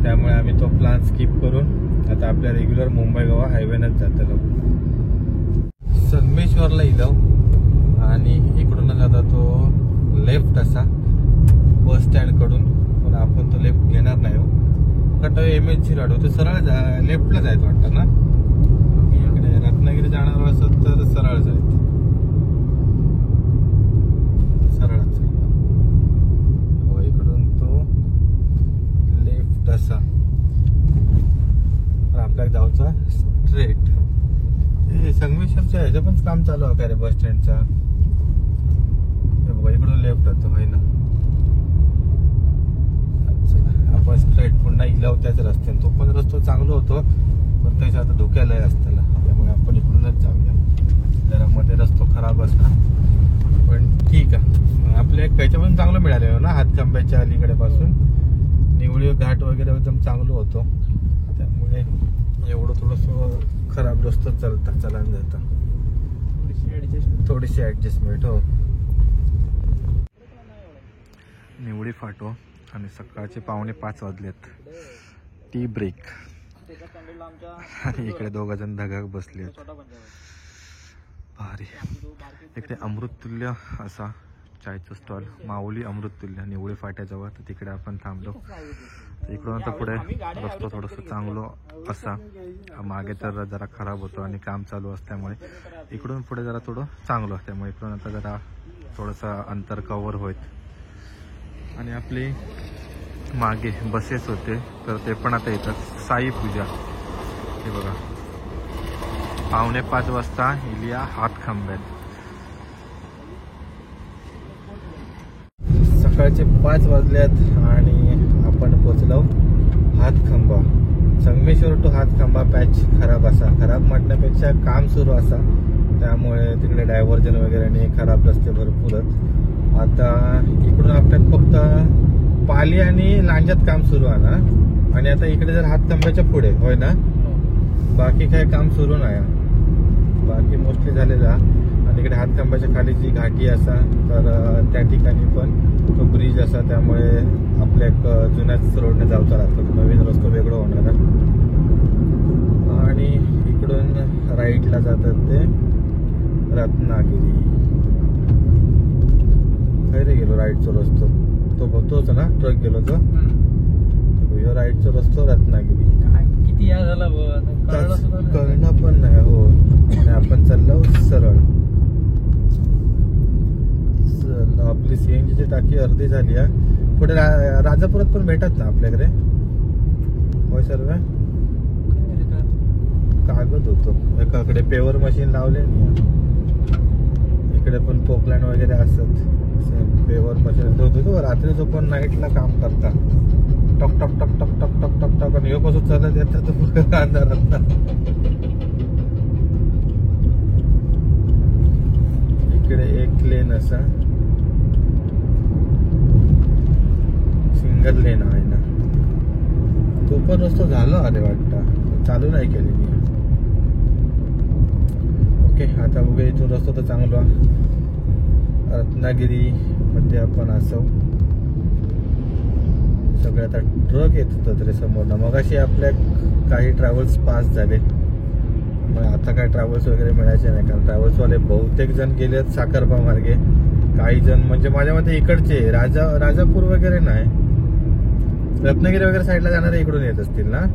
त्यामुळे आम्ही तो प्लॅन स्किप करून आता आपल्या रेग्युलर मुंबई गोवा हायवेनेच जातलो. संगमेश्वरला इलो आणि इकडूनच आता तो लेफ्ट असा बस स्टँड कडून. पण आपण तो लेफ्ट घेणार नाही हो, कारण MH रोड होतो सरळ लेफ्टला जायचं वाटतं ना. इकडे रत्नागिरी जाणार असत तर सरळ जायचं, सरळच. हो, इकडून तो लेफ्ट असा. पण आपल्याला जाऊचा स्ट्रेट. हे संगमेश्वरच्या ह्याचं पण काम चालू आहे का रे बस स्टँडचा? हे बघा, इकडून लेफ्ट होतं होय ना. आपण स्ट्रेट पुन्हा इलाव त्याच रस्त्याने. तो पण रस्तो चांगला होतो, पण त्याच्या आता धोक्यालय असताना. त्यामुळे आपण इकडूनच जाऊया. जरा मध्ये रस्तो खराब असता, पण ठीक आहे. आपल्या त्याच्या पण चांगलं मिळालं ना, हातखंब्याच्या अलीकडे पासून निवळी घाट वगैरे एकदम चांगलं होतं. त्यामुळे एवढं थोडंसं खराब रस्तो चालता चलान जाता. थोडीशी ऍडजस्टमेंट. हो, निवळी फाटो आणि सकाळचे 4:45 वाजलेत. Tea break. आणि इकडे 2 जण धगाक बसलेत. भारी. इकडे अमृततुल्य असा चायचं स्टॉल, माऊली अमृततुल्य, निवळी फाट्याजवळ. तर तिकडे आपण थांबलो. इकडून आता पुढे रस्तो थोडंसं चांगलं असा. मागे तर जरा खराब होतो आणि काम चालू असल्यामुळे इकडून पुढे जरा थोडं चांगलं असतं. त्यामुळे इकडून आता जरा थोडंसं अंतर कव्हर होईल. आणि आपले मागे बसेस होते तर ते पण आता येतात. साई पूजा. हे बघा, 4:45 वाजता इलिया हातखंब्यात. सकाळचे 5 वाजल्यात आणि आपण पोचलो हातखंबा. संगमेश्वर टू हातखंबा पॅच खराब असा. खराब म्हटण्यापेक्षा काम सुरू असा, त्यामुळे तिकडे डायव्हर्जन वगैरे आणि खराब रस्ते भरपूरच. आता इकडून आपल्यात फक्त पाली आणि लांजात काम सुरू आहे ना. आणि आता इकडे जर हातखंब्याच्या पुढे होय ना, बाकी काही काम सुरू नाही. बाकी मोस्टली झालेला. आणि इकडे हातखंब्याच्या खाली जी घाटी असा, तर त्या ठिकाणी पण तो ब्रिज असा. त्यामुळे आपल्या एक जुन्याच रोडने जाऊचा राहतो, नवीन रस्तो वेगळं होणार. आणि इकडून राईटला जातात ते रत्नागिरी. खैरे गेलो राईटचा रस्तो तो बघतोच ना, ट्रक गेलो तो राईटचा रस्तो रत्नागिरी. किती या झाला कळणं पण नाही. हो, आणि आपण चाललो सरळ. आपली CNG ची टाकी अर्धी झाली आहे. पुढे राजापुरात पण भेटत ना आपल्याकडे. होय सर्व कागद होतो. एकाकडे पेवर मशीन लावले, इकडे पण पोकलँड वगैरे असत. पेवर मशीन होतो. रात्री जो पण नाईटला काम करतात, टक टक टक टक टक टक टक टक. आणि कसं चालत येतात पुढे अंधारात. इकडे एक लेन असा सिंगल लेन आहे ना, तो पण रस्तो झाला अरे वाटतं, चालू नाही केली मी. ओके, आता बघूया. इथून रस्तो तर चांगला. रत्नागिरी मध्ये आपण असो. सगळे आता ट्रक येत होतं तरी समोरनं. मगाशी आपल्या काही ट्रॅव्हल्स पास झाले, मग आता काय ट्रॅव्हल्स वगैरे मिळायचे नाही. कारण ट्रॅव्हल्सवाले बहुतेक जण गेलेत साखरपा मार्गे काही जण म्हणजे माझ्या मते इकडचे राजापूर वगैरे नाही, रत्नागिरी वगैरे साईडला जाणारे इकडून येत असतील ना.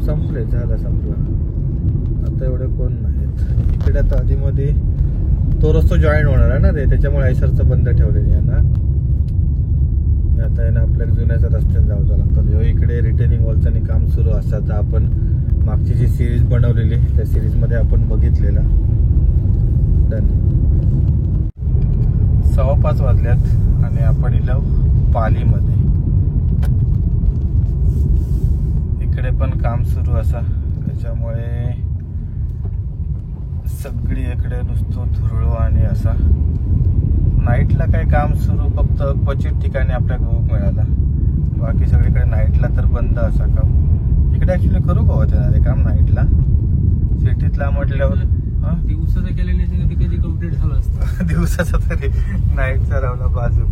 संपले, संपला आता, एवढे कोण नाहीत इकडे. आता आधीमध्ये तो रस्ता जॉईन होणार आहे ना रे, त्याच्यामुळे आयसरचं बंद ठेवलेलं आहे ना. आता आहे ना आपल्या जुन्याच्या रस्त्याने जावं लागतं. इकडे रिटेनिंग वॉलचं काम सुरू असतं. आपण मागची जी सिरीज बनवलेली त्या सिरीज मध्ये आपण बघितलेला. डन. 5:15 वाजल्यात आणि आपण इलो पालीमध्ये. इकडे पण काम सुरू असा, त्याच्यामुळे सगळी इकडे नुसतं धुरळो आणि असा. नाईटला काही काम सुरू फक्त क्वचित ठिकाणी आपल्याला बघू मिळाला, बाकी सगळीकडे नाईटला तर बंद असा काम. इकडे ऍक्च्युली करू का होतं रे काम नाईटला, सिटीतला म्हटल्यावर. दिवसाचं केलेलं कधी कम्प्लीट झालं असतं. दिवसाचा तरी नाईटचा रावला बाजू.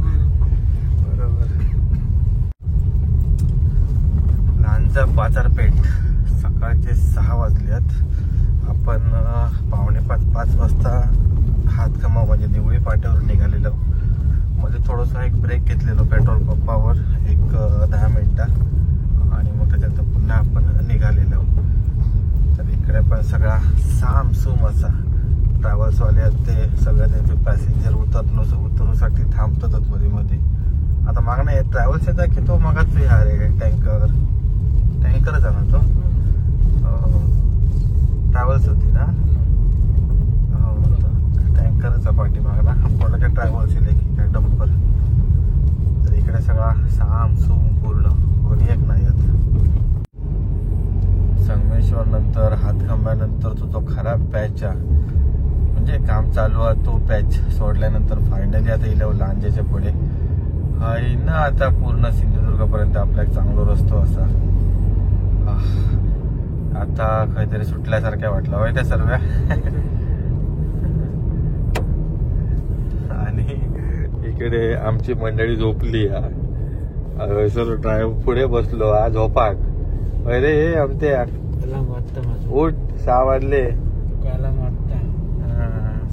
बरोबर. लांजा बाजारपेठ. सकाळचे 6 वाजल्यात. आपण 4:45 वाजता हातखंबा म्हणजे निवळी फाट्यावर निघालेलो. मध्ये थोडंसं एक ब्रेक घेतलेलो पेट्रोल पंपावर, एक 10 मिनिटं, आणि मग त्याच्यानंतर पुन्हा आपण निघालेलो. तर इकडे पण सगळा सामसूम असा. ट्रॅव्हल्सवाले आहेत ते सगळ्या त्यांचे पॅसेंजर उतरूसाठी थांबतात मध्ये मध्ये. आता मागणं ट्रॅव्हल्स येतात की तो मगाच हा रे टँकरच आहे ना तो. ट्रॅव्हल्स होती ना, टँकरचा पाठी मागला कोणाच्या ट्रॅव्हल्स येईल की काय डंपर. तर इकडे सगळा सामसूम पूर्ण, कोणी एक नाही येत. संगमेश्वर नंतर हातखंब्यानंतर तो खराब पॅच म्हणजे काम चालू आहे तो पॅच सोडल्यानंतर फायनली आता इलेव लांजेच्या पुढे हाय ना. आता पूर्ण सिंधुदुर्ग पर्यंत आपला एक चांगला रस्तो असा. आता काहीतरी सुटल्यासारख्या वाटलं होय त्या सर्व. आणि इकडे आमची मंडळी झोपली. सर ड्रायव्हर पुढे बसलो, आज झोपाक अरे आमते उठ. 6 वाजले.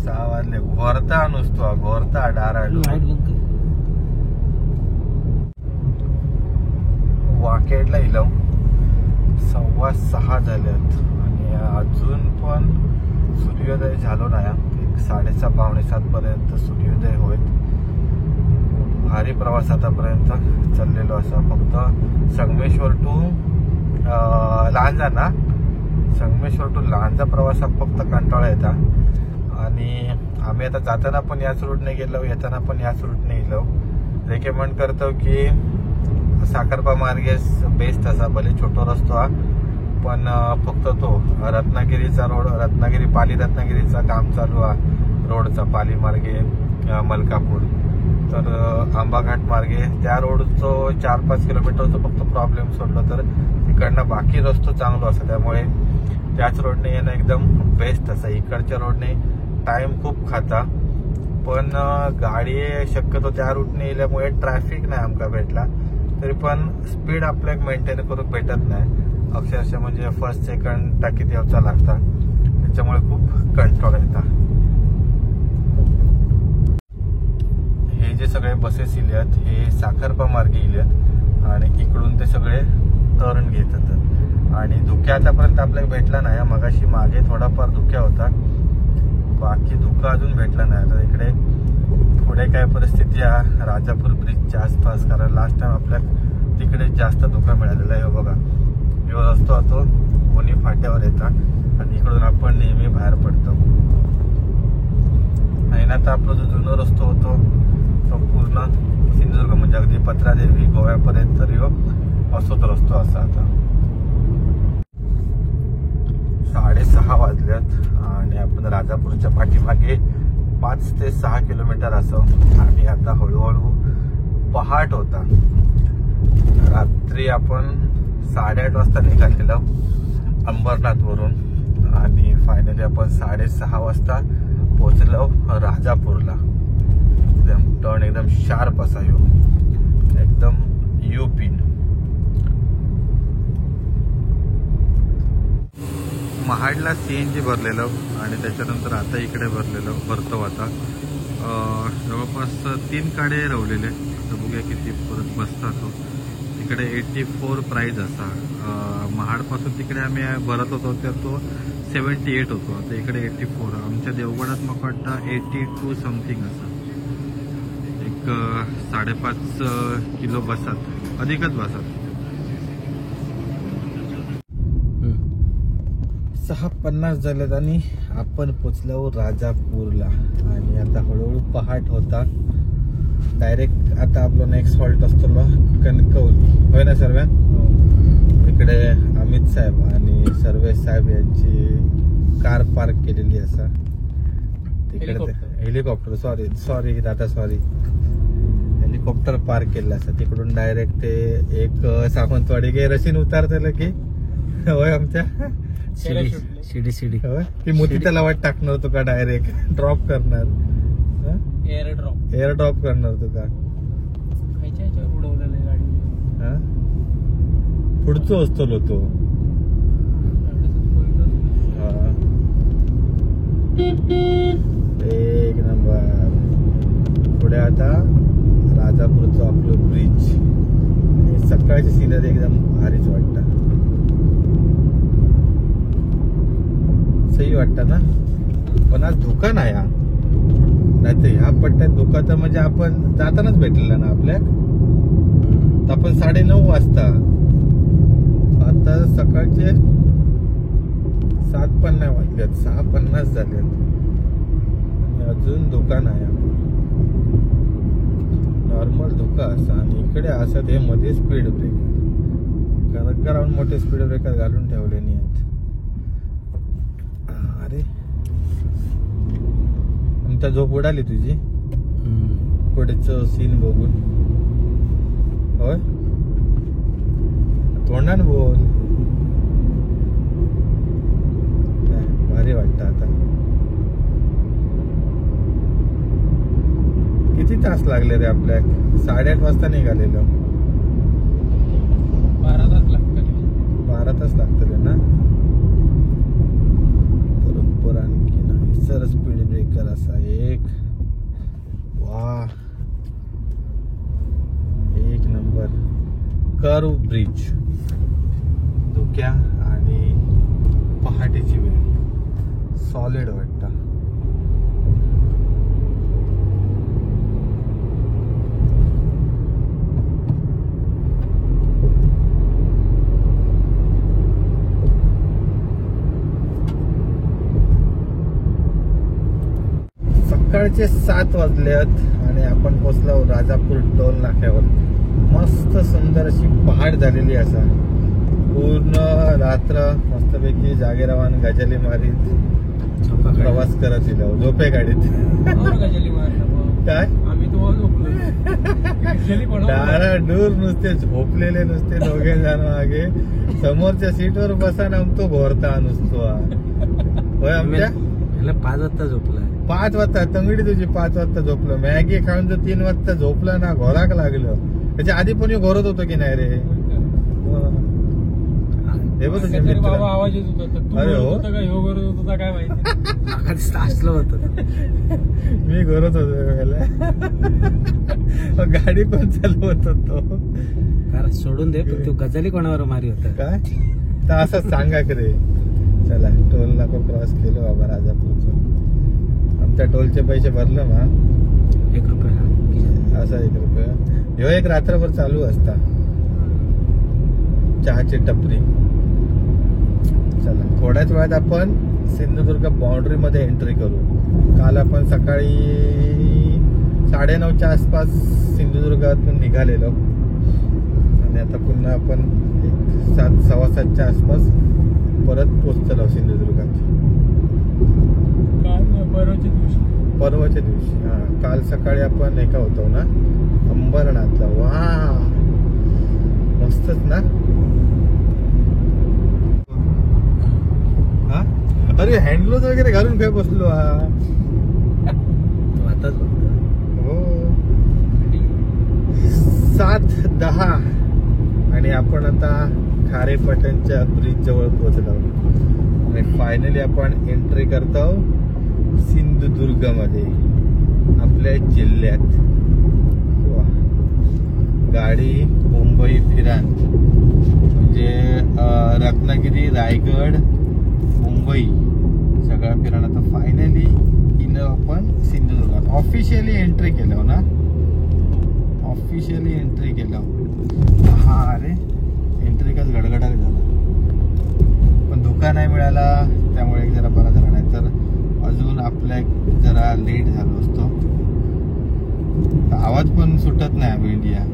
6 वाजले. घोरता नुसतो घोरता डाराडू. वाकेडला इलव 6:15 झाल्यात आणि अजून पण सूर्योदय झालो नाही. 6:30 पावणे 7 पर्यंत सूर्योदय होईल. भारी प्रवास आतापर्यंत चाललेलो असा. फक्त संगमेश्वर टू लांजा ना, संगमेश्वर टू लांजा प्रवासात फक्त कंटाळा येतात. आणि आम्ही आता जाताना पण याच रूटने गेलो, येताना पण याच रूटने गेलो. रेकमेंड करतो की साखरपा मार्गे बेस्ट असा. भले छोटा रस्तो हा, पण फक्त तो रत्नागिरीचा रोड, रत्नागिरीचा काम चालू आहे रोडचा, पाली मार्गे मलकापूर. तर आंबाघाट मार्गे त्या रोडचं 4-5 किलोमीटरचं फक्त प्रॉब्लेम सोडलं तर इकडनं बाकी रस्तो चांगलो असतो. त्यामुळे त्याच रोडने येणं एकदम बेस्ट असं. इकडच्या रोडने टाइम खूप खाता, पण गाडी शक्यतो त्या रूटने येल्यामुळे ट्रॅफिक नाही आमका भेटला. तरी पण स्पीड आपल्याला मेंटेन करून भेटत नाही. अक्षरशः म्हणजे फर्स्ट सेकंड टाकीत यायचा लागता, त्याच्यामुळे खूप कंट्रोल येतात. हे जे सगळे बसेस इल्यात हे साखरपा मार्गे इल्यात आणि इकडून ते सगळे टर्न घेतात. आणि धुक्या आतापर्यंत आपल्याला भेटला नाही. मगाशी मागे थोडाफार धुक्या होता, बाकी धुका अजून भेटला नाही. आता इकडे पुढे काय परिस्थिती आहे राजापूर ब्रिजच्या आसपास, कारण लास्ट टाइम आपल्या तिकडे जास्त धोका मिळालेला आहे. बघा जो रस्तो तो कोणी फाट्यावर येतात आणि इकडून आपण नेहमी बाहेर पडतो. आणि आता आपला जो जुना रस्तो होतो तो पूर्ण सिंधुदुर्ग म्हणजे अगदी पत्रादेवी गोव्यापर्यंत असोच रस्तो असा. आता 6:30 वाजल्यात आणि आपण राजापूरच्या पाठीमागे 5 ते 6 किलोमीटर असं. आणि आता हळूहळू पहाट होता. रात्री आपण 8:30 वाजता निघालेलो अंबरनाथ वरून आणि फायनली आपण 6:30 वाजता पोहोचलो राजापूरला. टर्न एकदम शार्प असा यो, एकदम युपीन. महाड महाडला CNG भरलेलं आणि त्याच्यानंतर आता इकडे भरतो आता जवळपास 3 काडे रवलेले. आता बघूया किती परत बसतात तो. तिकडे 84 प्राईज असा. महाडपासून तिकडे आम्ही भरत होतो तर तो 78 होतो. आता इकडे 84. आमच्या देवगडात मग वाटतं 82 समथिंग असा. एक 5.5 किलो बसतात, अधिकच बसतात. 6:50 झालेत आणि आपण पोचलो राजापूरला. आणि आता हळूहळू पहाट होता. डायरेक्ट आता आपलं नेक्स्ट हॉल्ट असतो कणकवली, होय ना सर्व. इकडे अमित साहेब आणि सर्वे साहेब यांची कार पार्क केलेली असा. तिकडे हेलिकॉप्टर सॉरी हेलिकॉप्टर पार्क केलेलं असं. तिकडून डायरेक्ट ते एक सावंतवाडी गे रशीन उतारतेलं की होय आमच्या शिडी होय ती मोठी तलावात टाकणार तुका, डायरेक्ट ड्रॉप करणार. एअर ड्रॉप करणार तुका. पुढचो असतो तो. एक नंबर. पुढे आता राजापूरचं आपलं ब्रिज. सकाळची सिनरी एकदम भारीच वाटतं. सही वाटतं ना. पण आज धोका नाही. नाही तर ह्या पट्ट्यात धोका तर म्हणजे आपण जातानाच भेटलेला ना आपल्या. आपण 9:30 वाजता. आता सकाळचे 7:50 वाजल्यात, 6:50 झालेत. अजून धोका नाही. नॉर्मल धोका असा. आणि इकडे असं ते मध्ये स्पीड ब्रेकर ग्राउंड मोठे स्पीड ब्रेकर घालून ठेवले नाही आहेत. अरे आमच्या झोप उडाली तुझी पुढचं सीन बघून. होय तोंडानं बोल. भारी वाटतं. आता किती तास लागले रे आपल्या? 8:30 वाजता निघालेलो. 12 तास लागतात. 12 तास लागतले ना बरोबर. आणखी नाही सर स्पीड ब्रेकर असा एक. वा एक नंबर. Curve bridge. धोक्या आणि पहाटेची वेळ सॉलिड वाटतं. सकाळचे 7 वाजलेत आणि आपण पोचलो राजापूर टोल नाक्यावर. मस्त सुंदर अशी पहाट झालेली असा. पूर्ण रात्र मस्तपैकी जागे राहून गजाली मारीत प्रवास करत गेलो. झोपे गाडीत काय आम्ही दूर नुसते झोपलेले नुसते दोघे जण मागे. समोरच्या सीटवर बसा आमतो भोरता नुसतो. होय आमच्या 5 वाजता झोपला. 5 वाजता तंगडी तुझी 5 वाजता झोपलो. मॅगी खाऊन जो 3 वाजता झोपला ना घोराक लागलं. त्याच्या आधी पण घोरत होतो की नाही रे. हे बघ बाबा आवाज येत होता. अरे हो घोरत होता काय माहिती. असलं होतं मी घोरत होतो. गाडी पण चालवत होतो. सोडून दे पण तो गजाली कोणावर मारी होता काय तर असंच सांगा की रे. चला टोल नाका क्रॉस केलो बाबा राजापूरचं. आमच्या टोलचे पैसे भरले ना 1 रुपया. असा 1 रुपया. ह्यो एक रात्रभर चालू असता. चहाची टपरी. चला थोड्याच वेळात आपण सिंधुदुर्ग बाउंड्री मध्ये एंट्री करू. काल आपण सकाळी 9:30च्या आसपास सिंधुदुर्गातून निघालेलो आणि आता पुन्हा आपण 7:15च्या आसपास परत पोहोचलो सिंधुदुर्गात. परवाच्या दिवशी. हा काल सकाळी आपण एका होतो ना अंबरनाथला. वा मस्तच ना. हा अरे हँडग्लोव्ह वगैरे घालून काय बसलो. आताच हो 7:10 आणि आपण आता खारेपाटणच्या ब्रिज जवळ पोहोचलो. आणि फायनली आपण एंट्री करतो सिंधुदुर्ग मध्ये, आपल्या जिल्ह्यात. वा. गाडी मुंबई फिरान म्हणजे रत्नागिरी, रायगड, मुंबई सगळा फिराण. आता फायनली इनो आपण सिंधुदुर्गात ऑफिशियली एंट्री केलं ना, ऑफिशियली एंट्री केलं. हा अरे एंट्री काच गडगडाट झाला, पण धोका नाही मिळाला त्यामुळे एक जरा बरा झाला, नाही तर अजून आपल्या जरा लेट झालो असतो. आवाज पण सुटत नाही अभी इंडिया.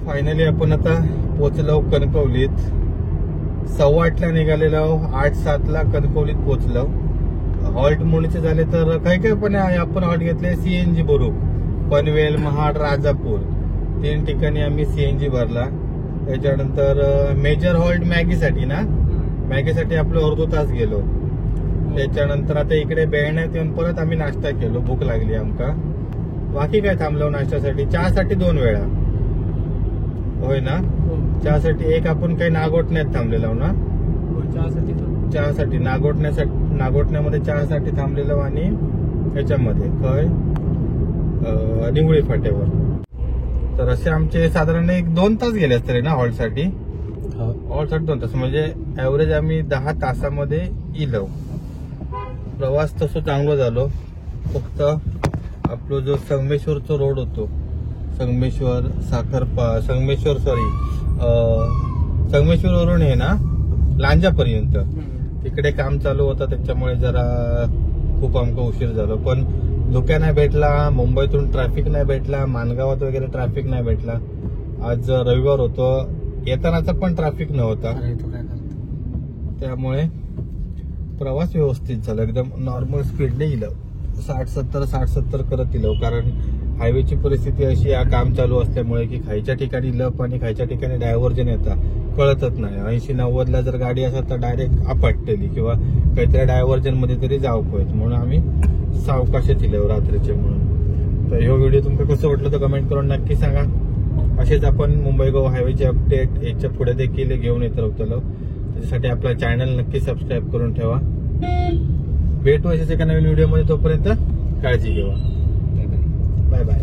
फायनली आपण आता पोचलो कणकवलीत. 8:15 निघालेलो, 8:07 कणकवलीत पोचलो. हॉल्ट मुळीचे झाले तर काही पण आपण हॉल्ट घेतले. सीएनजी बुरुक, पनवेल, महाड, राजापूर 3 ठिकाणी आम्ही सीएनजी भरला. त्याच्यानंतर मेजर हॉल्ट मॅगीसाठी ना, मॅगीसाठी आपलं अर्धा तास गेलो. त्याच्यानंतर आता इकडे बेळण्यात येऊन परत आम्ही नाश्ता केलो, भूक लागली आमका. बाकी काय थांबलो नाश्त्यासाठी, चहासाठी 2 वेळा. होय ना, चहासाठी एक आपण काही नागोठण्यात थांबलेलो ना, चहासाठी नागोठण्यामध्ये चहासाठी थांबलेलो आणि ह्याच्यामध्ये काय निवळी फाट्यावर. तर असे आमचे साधारण 1-2 तास गेले असते ना हॉल्टसाठी. हॉल्टसाठी 2 तास म्हणजे ऍव्हरेज आम्ही 10 तासामध्ये इलो. प्रवास तसं चांगलं झालो. फक्त आपला जो संगमेश्वरचा रोड होतो, संगमेश्वर संगमेश्वरवरून आहे ना लांजापर्यंत, तिकडे काम चालू होतं. त्याच्यामुळे जरा खूप आमका उशीर झाला. पण धुक्या नाही भेटला, मुंबईतून ट्रॅफिक नाही भेटला, मानगावात वगैरे ट्रॅफिक नाही भेटला. आज रविवार होतो, येतानाचा पण ट्रॅफिक नव्हता. त्यामुळे प्रवास व्यवस्थित झाला. एकदम नॉर्मल स्पीडने गेलो, 60-70 करत गेलो. कारण हायवेची परिस्थिती अशी काम चालू असल्यामुळे की खायच्या ठिकाणी लप आणि खायच्या ठिकाणी डायव्हर्जन येतात, कळतच नाही. 80-90 जर गाडी असेल तर डायरेक्ट आपटलेली किंवा काहीतरी डायव्हर्जन मध्ये तरी जाऊ पाहिजे. म्हणून आम्ही सावकाशच दिलो रात्रीचे. म्हणून तर ह्यो व्हिडिओ तुमका कसं वाटलं तर कमेंट करून नक्की सांगा. असेच आपण मुंबई गोवा हायवेचे अपडेट याच्या पुढे देखील घेऊन येत राहतो. त्याच्यासाठी आपला चॅनल नक्की सबस्क्राईब करून ठेवा. भेटू अशाच एका नवीन व्हिडिओमध्ये. तोपर्यंत काळजी घेवा. Bye bye.